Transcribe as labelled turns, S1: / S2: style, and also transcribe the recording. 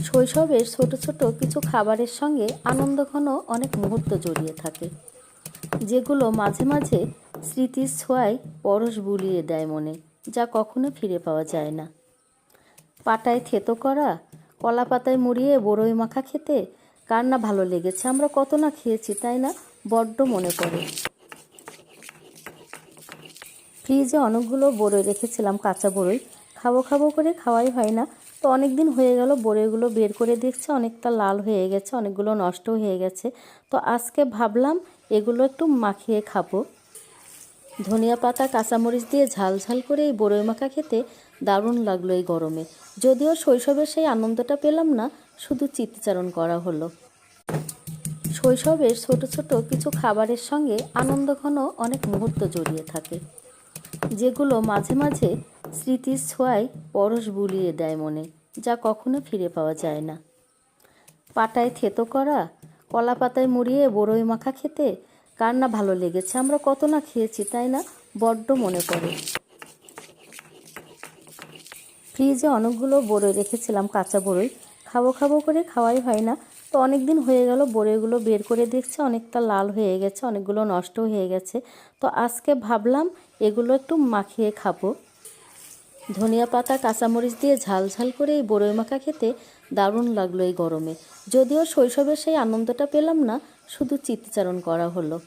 S1: শৈশবের ছোট ছোট কিছু খাবারের সঙ্গে আনন্দঘন অনেক মুহূর্ত জড়িয়ে থাকে, যেগুলো মাঝে মাঝে স্মৃতির ছোঁয়ায় পরশ বুলিয়ে দেয় মনে, যা কখনো ফিরে পাওয়া যায় না। পাটায় থেতো করা, কলা পাতায় মুড়িয়ে বড়ই মাখা খেতে কার না ভালো লেগেছে। আমরা কত না খেয়েছি, তাই না? বড্ড মনে পড়ে। ফ্রিজে অনেকগুলো বড়ই রেখেছিলাম, কাঁচা বড়ই। খাবো খাবো করে খাওয়াই হয় না। তো অনেক দিন হয়ে গেল, বড়ইগুলো বের করে দেখছি অনেকটা লাল হয়ে গেছে, অনেকগুলো নষ্ট হয়ে গেছে। তো আজকে ভাবলাম এগুলো একটু মাখিয়ে খাবো। ধনিয়া পাতা কাঁচামরিচ দিয়ে ঝাল ঝাল করে এই বড়ই মাখা খেতে দারুণ লাগলো এই গরমে। যদিও শৈশবে সেই আনন্দটা পেলাম না, শুধু স্মৃতিচারণ করা হলো। শৈশবের ছোট ছোট কিছু খাবারের সঙ্গে আনন্দঘন অনেক মুহূর্ত জড়িয়ে থাকে, যেগুলো মাঝে মাঝে স্মৃতির ছোঁয়ায় পরশ বুলিয়ে দেয় মনে, যা কখনো ফিরে পাওয়া যায় না। পাটায় থেতো করা, কলা পাতায় মুড়িয়ে বড়ই মাখা খেতে কার না ভালো লেগেছে। আমরা কত না খেয়েছি, তাই না? বড্ড মনে পড়ে। ফ্রিজে অনেকগুলো বড়ই রেখেছিলাম, কাঁচা বড়ই। খাবো খাবো করে খাওয়াই হয় না। তো অনেক দিন হয়ে গেল, বড়ইগুলো বের করে দেখছি অনেকটা লাল হয়ে গেছে, অনেকগুলো নষ্ট হয়ে গেছে। তো আজকে ভাবলাম এগুলো একটু মাখিয়ে খাবো। ধনিয়া পাতা কাঁচামরিচ দিয়ে ঝাল ঝাল করে এই বড়ই মাখা খেতে দারুণ লাগলো এই গরমে। যদিও শৈশবে সেই আনন্দটা পেলাম না, শুধু স্মৃতিচারণ করা হলো।